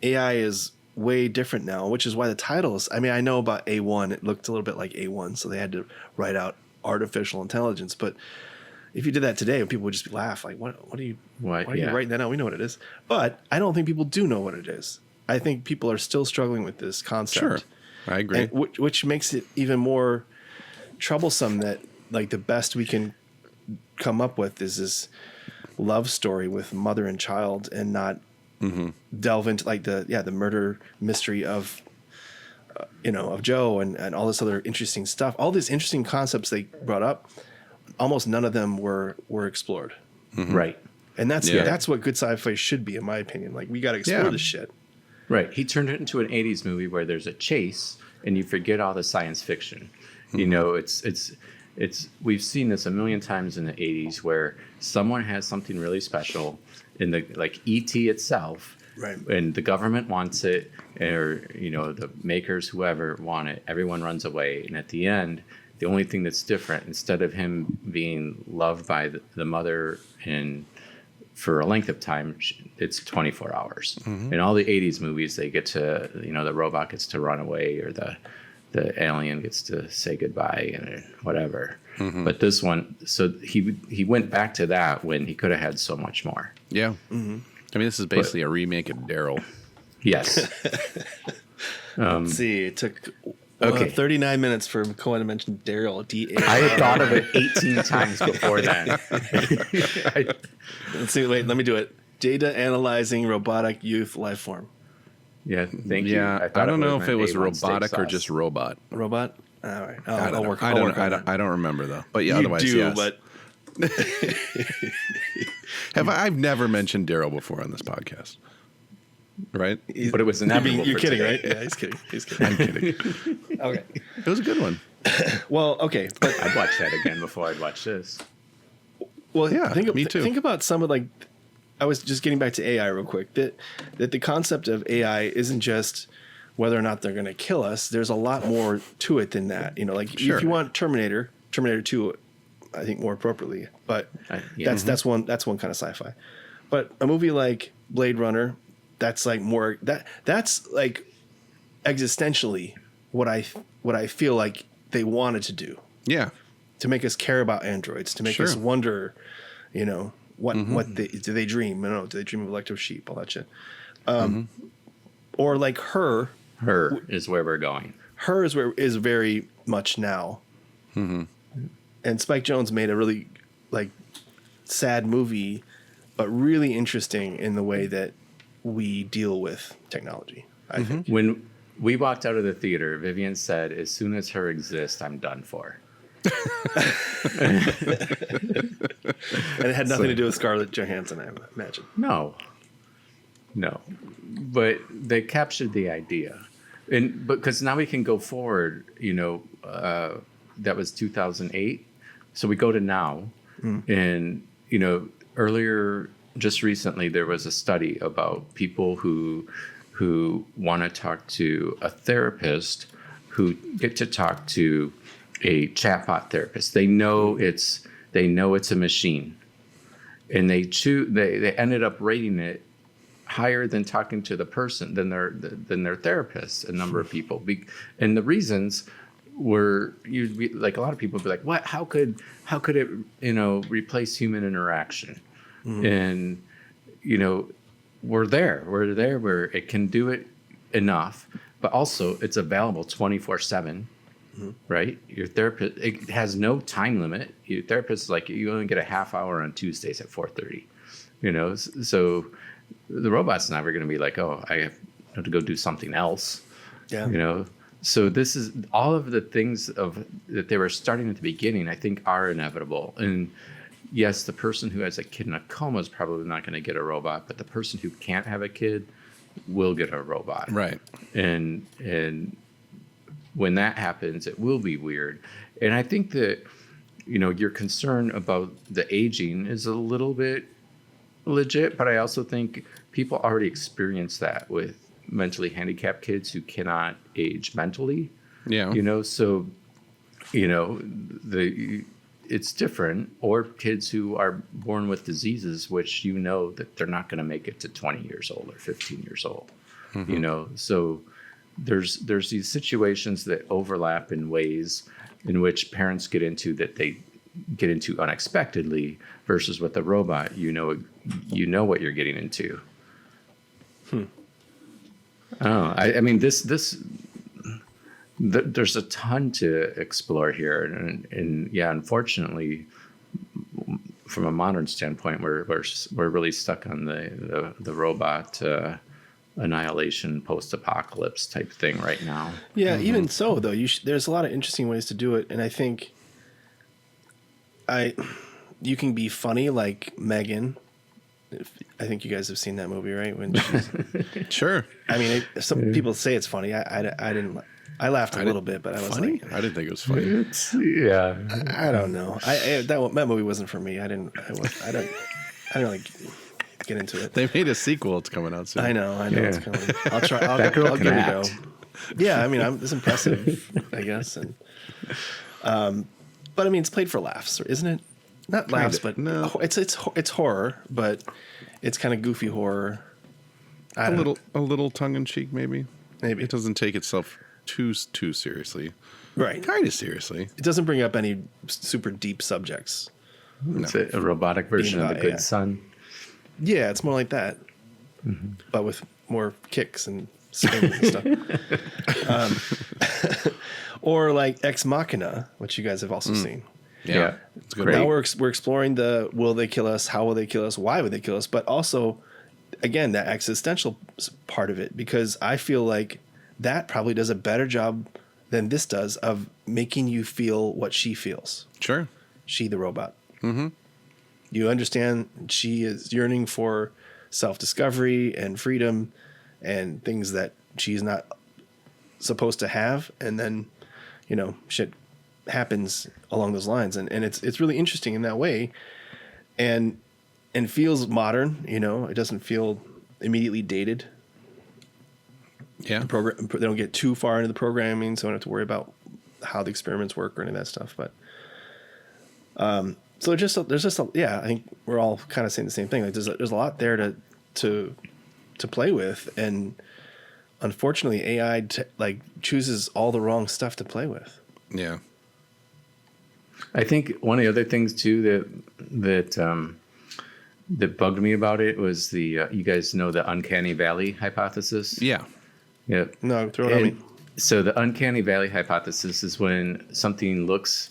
C: AI is way different now, which is why the titles. I mean, I know about A1; it looked a little bit like A1, so they had to write out artificial intelligence. But if you did that today, people would just laugh like, "What are you?
D: Why,
C: Why are you writing that out? We know what it is." But I don't think people do know what it is. I think people are still struggling with this concept.
A: Sure. I agree.
C: And which makes it even more troublesome that like the best we can come up with is this love story with mother and child, and not delve into like the murder mystery of of Joe and all this other interesting stuff. All these interesting concepts they brought up, almost none of them were explored.
D: Right.
C: And that's
A: Yeah.
C: that's what good sci-fi should be, in my opinion. Like we got to explore
A: Yeah.
C: this shit.
D: Right. He turned it into an 80s movie where there's a chase and you forget all the science fiction. It's we've seen this a million times in the 80s where someone has something really special in the like ET itself.
C: Right.
D: And the government wants it, or the makers, whoever want it, everyone runs away, and at the end, the only thing that's different, instead of him being loved by the mother and for a length of time, it's 24 hours. In all the 80s movies, they get to, the robot gets to run away, or the alien gets to say goodbye and whatever. But this one, so he went back to that when he could have had so much more.
A: Yeah. I mean, this is basically a remake of Daryl.
D: Yes.
C: Let's see, it took
D: Okay.
C: 39 minutes for Cohen to mention Daryl.
D: I had thought of it 18 times before then.
C: Let's see. Wait, let me do it. Data analyzing robotic youth life form.
D: Yeah, thank you.
A: Yeah.
D: thought
A: I don't know if it
D: meant
A: was
D: A1 steak
A: robotic or
D: sauce.
A: just robot.
C: Robot. All right.
A: I don't
C: I'll
A: know.
C: work.
A: I
C: I'll
A: don't.
C: work on that.
A: I don't remember though. But yeah,
C: You
A: otherwise,
C: do,
A: yes.
C: but
A: I've never mentioned Daryl before on this podcast. right?
D: But it was inevitable.
C: You're
D: for
C: kidding,
D: today.
C: right? Yeah, he's kidding. He's kidding.
A: I'm kidding.
C: Okay.
A: It was a good one.
C: Well, okay, but
D: I'd watch that again before I'd watch this.
C: well,
A: Yeah, me too.
C: Think about some of like. I was just getting back to AI real quick. That the concept of AI isn't just whether or not they're going to kill us. There's a lot more to it than that. You know, like
A: Sure.
C: if you want Terminator 2, I think more appropriately, but
D: Yeah.
C: that's one kind of sci-fi. But a movie like Blade Runner, that's like more that's like existentially what I feel like they wanted to do,
A: Yeah.
C: to make us care about androids, to make
A: Sure.
C: us wonder, you know, what do they dream? I don't know, do they dream of electric sheep, all that shit? Or like Her
D: Is where we're going.
C: is very much now. And Spike Jonze made a really like sad movie, but really interesting in the way that we deal with technology, I think.
D: When we walked out of the theater, Vivian said, "As soon as Her exists, I'm done for."
C: And it had nothing to do with Scarlett Johansson, I imagine.
D: No, but they captured the idea, and because now we can go forward. You know, that was 2008, so we go to now, and you know, earlier, just recently, there was a study about people who want to talk to a therapist who get to talk to a chatbot therapist. They know it's a machine, and they ended up rating it higher than talking to the person than their therapist. A number of people, and the reasons were you'd be like, a lot of people would be like, what? How could it replace human interaction? And you know, we're there where it can do it enough, but also it's available 24/7. Right? Your therapist, it has no time limit. Your therapist is like, you only get a half hour on Tuesdays at 4:30. You know, so the robot's never going to be like, oh, I have to go do something else.
C: Yeah.
D: You know, so this is all of the things that they were starting at the beginning, I think, are inevitable. And yes, the person who has a kid in a coma is probably not going to get a robot, but the person who can't have a kid will get a robot.
A: Right.
D: And when that happens, it will be weird. And I think that, you know, your concern about the aging is a little bit legit, but I also think people already experience that with mentally handicapped kids who cannot age mentally.
A: Yeah.
D: You know, so, you know, it's different. Or kids who are born with diseases, which you know that they're not going to make it to 20 years old or 15 years old. You know, so there's these situations that overlap in ways in which parents get into that they get into unexpectedly, versus with the robot, you know what you're getting into. Oh, I mean, there's a ton to explore here, and yeah, unfortunately, from a modern standpoint, we're really stuck on the robot annihilation, post-apocalypse type thing right now.
C: Yeah, even so, though, there's a lot of interesting ways to do it, and I think you can be funny like Megan. I think you guys have seen that movie, right? When she's,
A: Sure.
C: I mean, some people say it's funny. I didn't. I laughed a little bit, but I was
A: Funny?
C: like,
A: I didn't think it was funny.
D: Yeah,
C: I don't know. That movie wasn't for me. I don't really get into it.
A: They made a sequel. It's coming out soon.
C: I know.
D: Yeah.
C: It's coming. I'll try.
D: That girl
C: I'll
D: can
C: give it a go.
D: act.
C: Yeah, I mean, it's impressive, I guess. And, but I mean, it's played for laughs, isn't it? Not laughs, but
A: No.
C: it's horror, but it's kind of goofy horror.
A: A little tongue in cheek, maybe.
C: Maybe.
A: It doesn't take itself too seriously.
C: Right.
A: Kind of seriously.
C: It doesn't bring up any super deep subjects.
D: it's a robotic version of the Good Son.
C: Yeah, it's more like that, but with more kicks and swings and stuff. Or like Ex Machina, which you guys have also seen.
D: Yeah.
A: It's a good.
D: Great.
C: Now we're exploring the will they kill us, how will they kill us, why would they kill us, but also, again, that existential part of it, because I feel like that probably does a better job than this does of making you feel what she feels.
A: Sure.
C: She, the robot. Mm-hmm. You understand she is yearning for self-discovery and freedom, and things that she's not supposed to have, and then shit happens along those lines, and it's really interesting in that way, and feels modern. It doesn't feel immediately dated.
A: Yeah.
C: They don't get too far into the programming, so I don't have to worry about how the experiments work or any of that stuff. But so I think we're all kind of saying the same thing. Like there's a lot there to play with, and unfortunately AI chooses all the wrong stuff to play with.
A: Yeah.
D: I think one of the other things too that bugged me about it was the you guys know the uncanny valley hypothesis?
A: Yeah.
D: Yeah.
C: No, throw it on me.
D: So the uncanny valley hypothesis is when something looks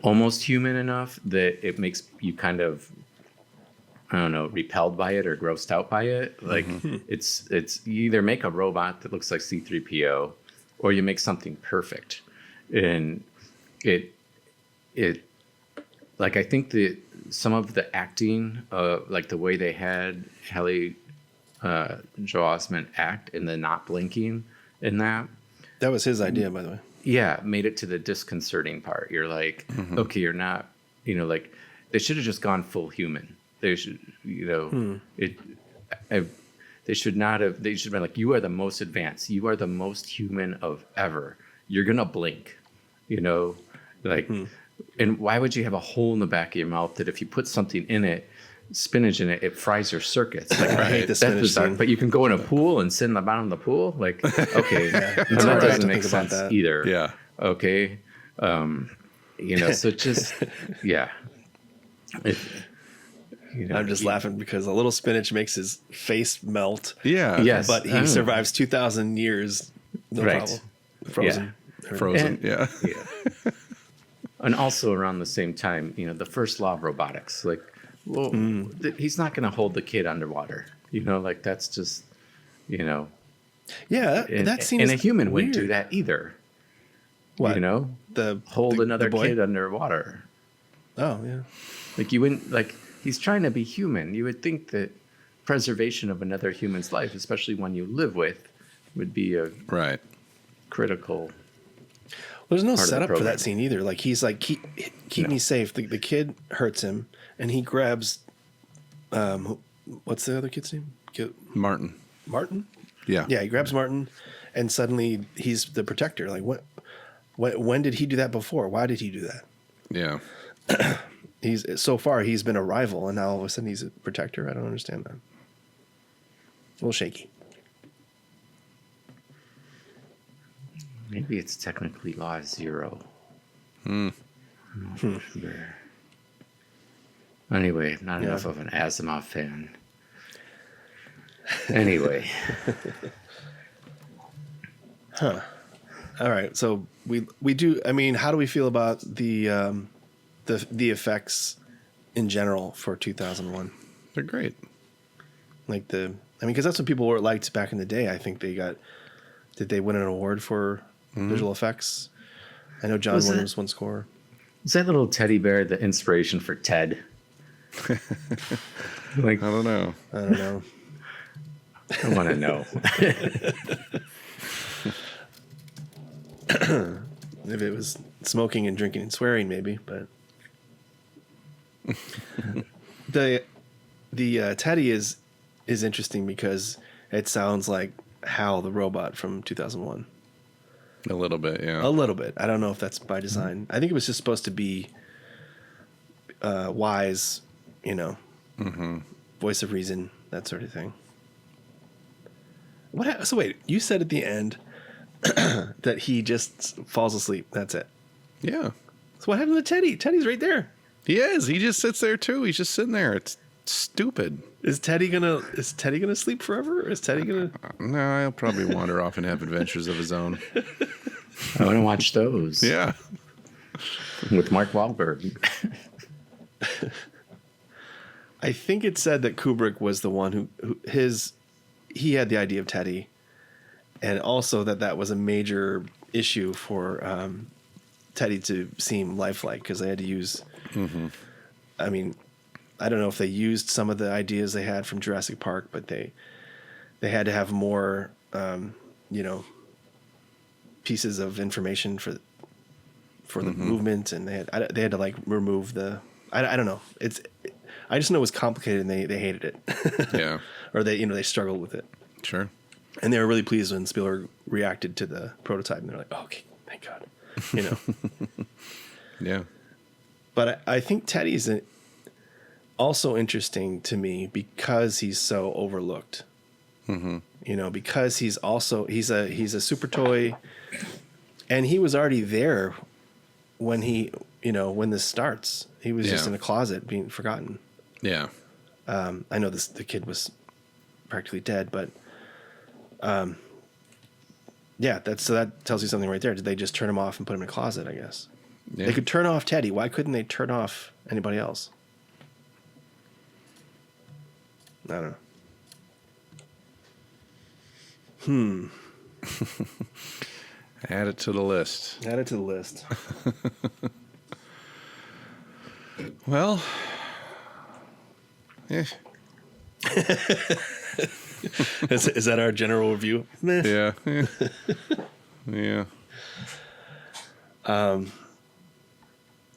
D: almost human enough that it makes you kind of, I don't know, repelled by it or grossed out by it. Like it's you either make a robot that looks like C-3PO or you make something perfect. And it like, I think that some of the acting, like the way they had Haley Joel Osment act and the not blinking in that
C: was his idea, by the way.
D: Yeah, made it to the disconcerting part. You're like, okay, you're not, like they should have just gone full human. They should, they should not have. They should have been like, you are the most advanced. You are the most human of ever. You're gonna blink, And why would you have a hole in the back of your mouth that if you put something in it, spinach in it, it fries your circuits? Like,
C: I hate the spinach
D: bizarre.
C: scene.
D: But you can go in a pool and sit in the bottom of the pool. Like, okay, that doesn't make sense either.
A: Yeah.
D: Okay. So just, yeah.
C: I'm just laughing because a little spinach makes his face melt.
A: Yeah.
D: Yes.
C: But he survives 2,000 years. No problem. Frozen.
D: Yeah.
A: Frozen.
D: And-
A: yeah.
D: Yeah. And also around the same time, the first law of robotics, like, well, he's not going to hold the kid underwater. Like that's just,
C: Yeah,
D: and,
C: that scene
D: and
C: is
D: a human
C: weird.
D: wouldn't do that either.
C: What?
D: Hold another
C: boy?
D: kid underwater.
C: Oh, yeah.
D: Like you wouldn't, like he's trying to be human. You would think that preservation of another human's life, especially one you live with, would be a
A: Right.
D: critical.
C: There's no
D: part of the
C: setup for
D: program.
C: that scene either. Like he's like, keep me safe. The kid hurts him, and he grabs, what's the other kid's name?
A: Martin.
C: Martin.
A: Yeah.
C: Yeah, he grabs Martin, and suddenly he's the protector. Like what? When did he do that before? Why did he do that?
A: Yeah.
C: He's been a rival, and now all of a sudden he's a protector. I don't understand that. A little shaky.
D: Maybe it's technically law 0. Sure. Anyway, not enough of an Asimov fan. Anyway.
C: All right, so we do. I mean, how do we feel about the effects in general for 2001?
A: They're great.
C: Because that's what people were liked back in the day. I think did they win an award for visual effects? I know John Williams won score.
D: Is that little teddy bear the inspiration for Ted? Like,
A: I don't know.
D: I want to know.
C: If it was smoking and drinking and swearing, maybe, but the Teddy is interesting because it sounds like Hal the robot from 2001.
A: A little bit, yeah.
C: A little bit. I don't know if that's by design. I think it was just supposed to be wise, voice of reason, that sort of thing. So wait, you said at the end that he just falls asleep. That's it.
A: Yeah.
C: So what happened to Teddy? Teddy's right there.
A: He is. He just sits there too. He's just sitting there. It's stupid.
C: Is Teddy gonna sleep forever? Or is Teddy gonna?
A: No, he'll probably wander off and have adventures of his own.
D: I want to watch those.
A: Yeah.
D: With Mark Wahlberg.
C: I think it said that Kubrick was the one who he had the idea of Teddy, and also that was a major issue for Teddy to seem lifelike because they had to use. I mean, I don't know if they used some of the ideas they had from Jurassic Park, but they they had to have more, pieces of information for the movement, and they had to like remove the. I don't know. I just know it was complicated, and they hated it.
A: Yeah.
C: Or they struggled with it.
A: Sure.
C: And they were really pleased when Spielberg reacted to the prototype, and they're like, oh, "Okay, thank God,"
A: Yeah.
C: But I think Teddy's also interesting to me because he's so overlooked. Because he's a super toy, and he was already there when when this starts. He was just in a closet being forgotten.
A: Yeah.
C: I know the kid was practically dead, but that tells you something right there. Did they just turn him off and put him in a closet? I guess they could turn off Teddy. Why couldn't they turn off anybody else? I don't know.
A: Add it to the list.
C: Add it to the list.
A: Well, yeah.
C: Is that our general review? Meh.
A: Yeah. Yeah.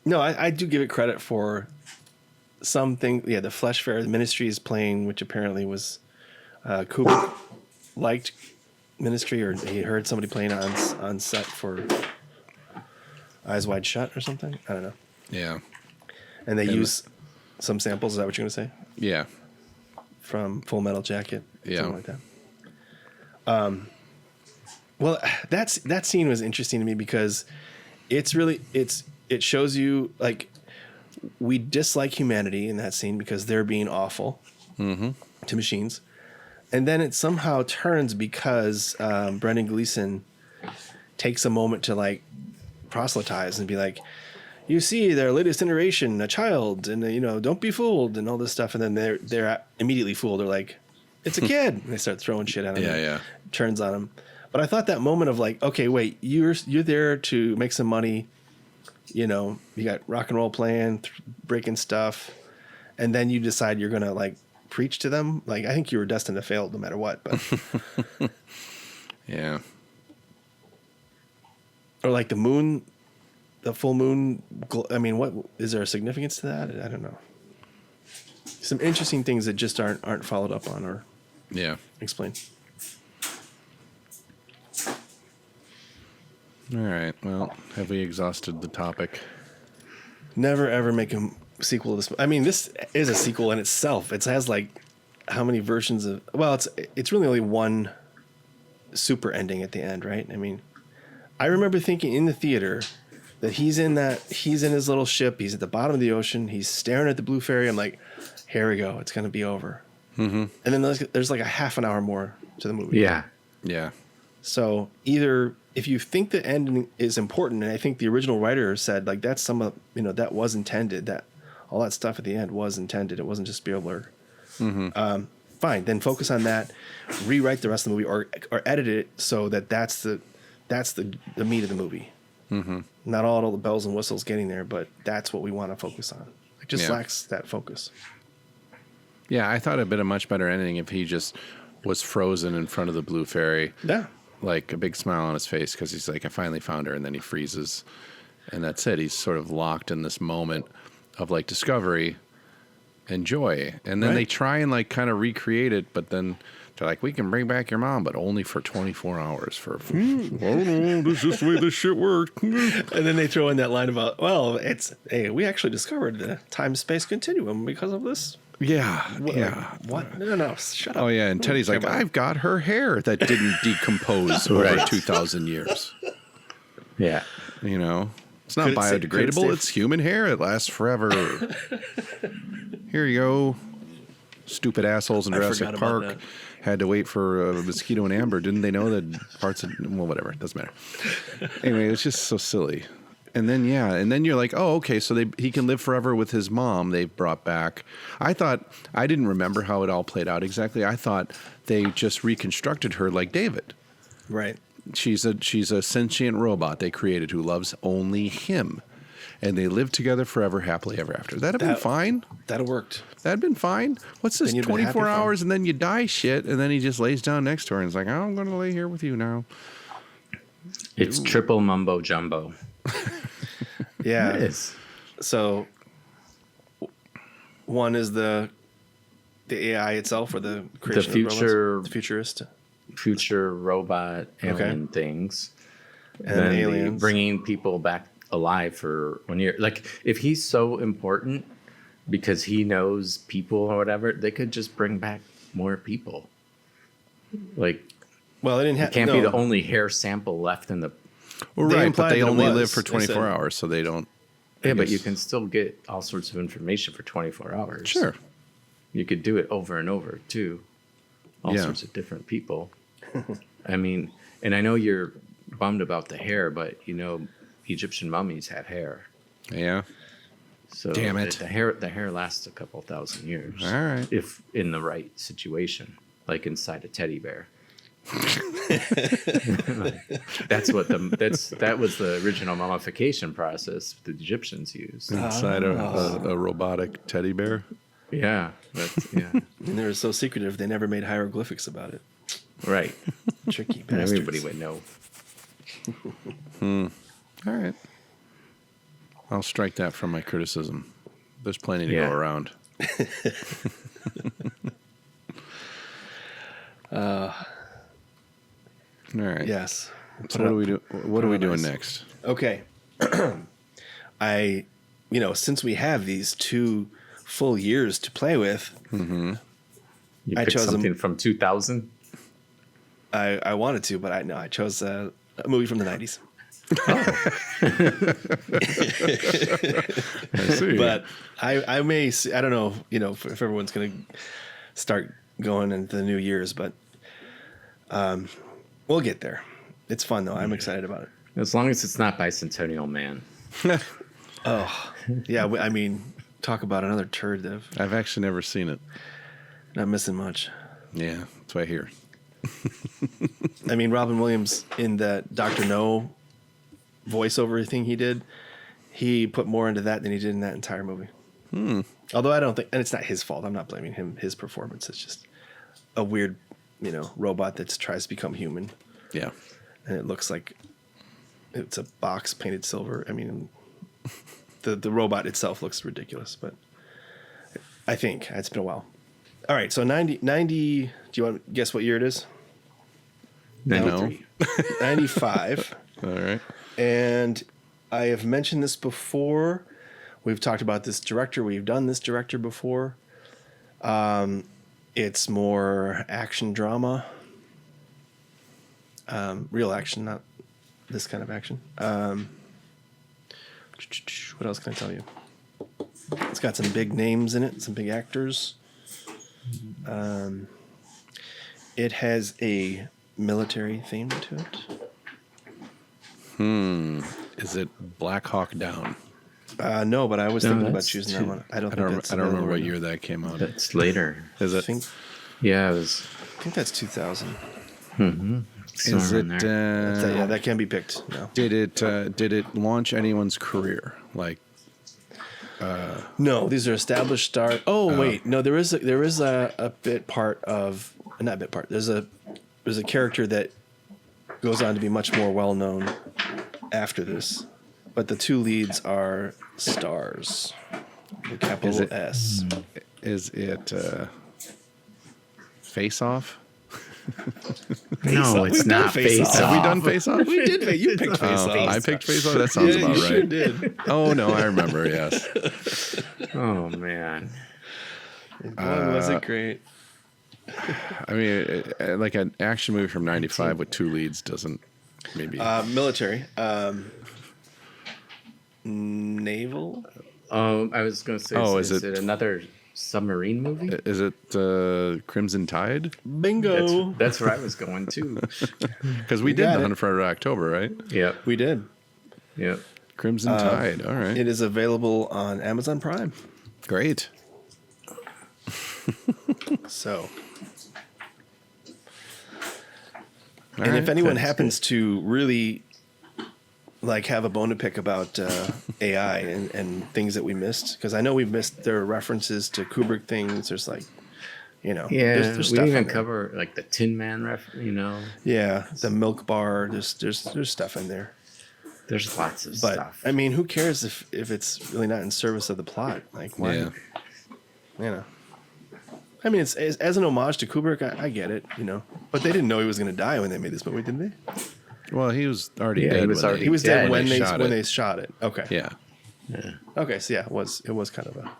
C: No, I do give it credit for something. Yeah, the Flesh Fair, the Ministry is playing, which apparently was Kubrick liked Ministry, or he heard somebody playing on set for Eyes Wide Shut or something. I don't know.
A: Yeah.
C: And they use some samples. Is that what you're going to say?
A: Yeah.
C: From Full Metal Jacket.
A: Yeah.
C: Something like that. Well, that scene was interesting to me because it shows you like we dislike humanity in that scene because they're being awful to machines. And then it somehow turns because Brendan Gleeson takes a moment to like proselytize and be like, you see their latest iteration, a child, and don't be fooled and all this stuff. And then they're immediately fooled. They're like, it's a kid. And they start throwing shit at him.
A: Yeah.
C: Turns on him. But I thought that moment of like, okay, wait, you're there to make some money. You got rock and roll playing, breaking stuff. And then you decide you're going to like preach to them. Like, I think you were destined to fail no matter what. But
A: Yeah.
C: Or like the moon, the full moon. I mean, what is there a significance to that? I don't know. Some interesting things that just aren't followed up on or explained.
A: All right. Well, have we exhausted the topic?
C: Never ever make a sequel to this. I mean, this is a sequel in itself. It has like how many versions of? Well, it's really only one super ending at the end, right? I mean, I remember thinking in the theater that he's in his little ship. He's at the bottom of the ocean. He's staring at the blue fairy. I'm like, here we go. It's gonna be over. And then there's like a half an hour more to the movie.
D: Yeah.
A: Yeah.
C: So either if you think the ending is important, and I think the original writer said like that's some of that was intended, that all that stuff at the end was intended. It wasn't just Spielberg. Fine, then focus on that. Rewrite the rest of the movie, or edit it so that's the meat of the movie. Not all the bells and whistles getting there, but that's what we want to focus on. It just lacks that focus.
A: Yeah, I thought it'd been a much better ending if he just was frozen in front of the blue fairy.
C: Yeah.
A: Like a big smile on his face because he's like, I finally found her, and then he freezes, and that's it. He's sort of locked in this moment of like discovery and joy, and then they try and like kind of recreate it, but then they're like, we can bring back your mom, but only for 24 hours. I don't know, this is just the way this shit works.
C: And then they throw in that line about, well, we actually discovered the time-space continuum because of this.
A: Yeah.
C: What? No, shut up.
A: Oh, yeah, and Teddy's like, I've got her hair that didn't decompose over 2,000 years.
D: Yeah.
A: It's not biodegradable. It's human hair. It lasts forever. Here you go. Stupid assholes in Jurassic Park had to wait for a mosquito and amber. Didn't they know that parts of, well, whatever. It doesn't matter. Anyway, it's just so silly. And then, you're like, oh, okay, so he can live forever with his mom they've brought back. I didn't remember how it all played out exactly. I thought they just reconstructed her like David.
C: Right.
A: She's a sentient robot they created who loves only him. and they live together forever, happily ever after. That'd have been fine.
C: That'd have worked.
A: That'd been fine. What's this,
C: Then you'd been
A: 24
C: happy for
A: hours and then you die shit, and then he just lays down next to her and is like, oh, I'm going to lay here with you now.
D: It's triple mumbo jumbo.
C: Yeah.
D: It is.
C: So one is the AI itself, or the creation of robots? The
D: future robot alien things,
C: and
D: then
C: aliens
D: bringing people back alive for 1 year. Like, if he's so important because he knows people or whatever, they could just bring back more people. Like,
C: well, they didn't have.
D: Can't be the only hair sample left in the.
A: Well,
C: They
A: right, but
C: implied
A: they
C: that it
A: only
C: was.
A: live for
C: They
A: 24
C: said-
A: hours, so they don't. I
D: Yeah, but
A: guess-
D: you can still get all sorts of information for 24 hours.
A: Sure.
D: You could do it over and over too. All
A: Yeah.
D: sorts of different people. I mean, and I know you're bummed about the hair, but Egyptian mummies have hair.
A: Yeah.
D: So
A: Damn it.
D: The hair lasts a couple thousand years.
A: All right.
D: If in the right situation, like inside a teddy bear. That was the original mummification process the Egyptians used.
A: Inside a robotic teddy bear.
D: Yeah.
C: And they were so secretive, they never made hieroglyphics about it.
D: Right.
C: Tricky
D: And
C: bastards.
D: everybody would know.
A: All right. I'll strike that from my criticism. There's plenty to
D: Yeah.
A: go around. All right.
C: Yes.
A: So what do we do? What are we doing next?
C: Okay. Since we have these 2 full years to play with,
D: You
C: I
D: picked
C: chose
D: something from 2000.
C: I wanted to, but I chose a movie from the 90s.
A: I see.
C: But I may see, I don't know, if everyone's going to start going into the new years, but we'll get there. It's fun though. I'm excited about it.
D: As long as it's not Bicentennial Man.
C: Yeah, I mean, talk about another turd, Dev.
A: I've actually never seen it.
C: Not missing much.
A: Yeah, that's what I hear.
C: I mean, Robin Williams in that Dr. No voiceover thing he did, he put more into that than he did in that entire movie. Although I don't think, and it's not his fault. I'm not blaming him. His performance is just a weird, robot that tries to become human,
A: Yeah.
C: and it looks like it's a box painted silver. I mean, the robot itself looks ridiculous, but I think it's been a while. All right, so 90. Do you want to guess what year it is?
D: 93.
C: 95.
A: All right.
C: And I have mentioned this before. We've talked about this director. We've done this director before. It's more action drama. Real action, not this kind of action. What else can I tell you? It's got some big names in it, some big actors. It has a military theme to it.
A: Is it Black Hawk Down?
C: No, but I was thinking about
D: that's
C: choosing that
D: too-
C: one. I don't
A: I
C: think
A: don't.
C: that's
A: I don't remember
C: available
A: what
C: right
A: year that came out.
D: That's later.
A: Is
C: now.
A: it?
D: Yeah, it was.
C: I think that's 2000.
A: Is
D: somewhere
A: it?
D: in there.
C: Yeah, that can be picked. No,
A: Did it launch anyone's career? Like,
C: no, these are established stars. Oh wait, no, there is a bit part of not bit part. There's a character that goes on to be much more well known after this, but the 2 leads are stars. The capital
A: it-
C: S.
A: is it Face Off?
D: No, it's
C: We've done
D: not
C: Face
D: Face
C: Off.
A: Have we
D: Off.
A: done Face Off?
C: We did. You picked Face Off.
A: I picked Face Off. That sounds
C: Yeah,
A: about
C: you
A: right.
C: sure did.
A: Oh no, I remember. Yes.
D: Oh man.
C: Boy, was it great.
A: I mean, like an action movie from '95 with 2 leads doesn't maybe.
C: Military. Naval.
D: I was going to say,
A: Oh,
D: is
A: is
D: it
A: it-
D: another submarine movie?
A: Is it Crimson Tide?
C: Bingo.
D: That's where I was going too.
A: Because we did
C: got
A: The
C: it.
A: Hunt for Red October, right?
D: Yep.
C: We did.
D: Yep.
A: Crimson Tide. All right.
C: It is available on Amazon Prime.
A: Great.
C: So,
A: All
C: and
A: right.
C: if anyone happens to really like have a bone to pick about AI and things that we missed, because I know we've missed. There are references to Kubrick things. There's like,
D: Yeah,
C: there's
D: we
C: stuff
D: didn't
C: in
D: even
C: there.
D: cover like the Tin Man
C: Yeah, the milk bar. There's stuff in there.
D: There's lots of
C: But
D: stuff.
C: I mean, who cares if it's really not in service of the plot? Like, why?
A: Yeah.
C: I mean, it's as an homage to Kubrick. I get it, but they didn't know he was going to die when they made this movie, did they?
A: Well, he was already
D: Yeah,
A: dead.
D: he was already
C: He was dead
D: dead
C: when
A: when
C: they shot it. Okay.
A: Yeah.
C: Okay. So yeah, it was kind of a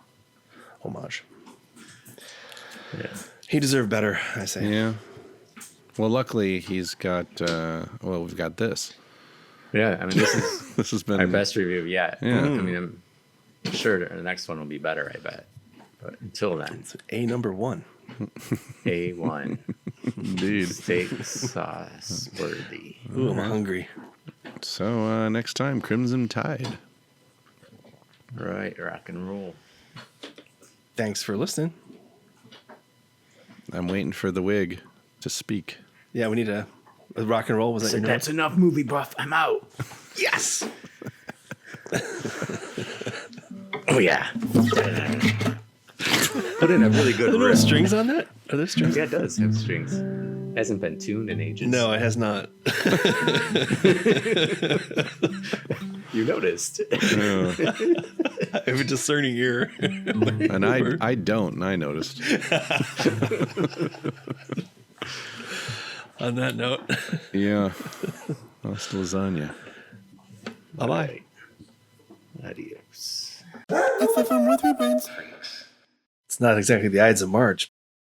C: homage.
D: Yeah.
C: He deserved better, I say.
A: Yeah. Well, luckily he's got. We've got this.
D: Yeah, I mean, this is
A: This has been
D: our best review yet.
A: Yeah.
D: I mean, I'm sure the next one will be better, I bet. But until then,
C: It's A1.
D: A1
A: Indeed.
D: steak sauce worthy.
C: Ooh, I'm hungry.
A: So next time, Crimson Tide.
D: Right, rock and roll.
C: Thanks for listening.
A: I'm waiting for the wig to speak.
C: Yeah, we need a rock and roll. Was that
D: So
C: your
D: that's
C: note?
D: enough, movie buff. I'm out.
C: Yes.
D: Oh yeah. Put in a really good
C: Are there
D: riff.
C: strings on that? Are there strings?
D: Yeah, it does have strings. Hasn't been tuned in ages.
C: No, it has not.
D: You noticed.
C: I have a discerning ear.
A: And I don't, and I noticed.
C: On that note,
A: Yeah. Lost lasagna.
C: bye-bye.
D: Adios.
C: It's not exactly the Ides of March,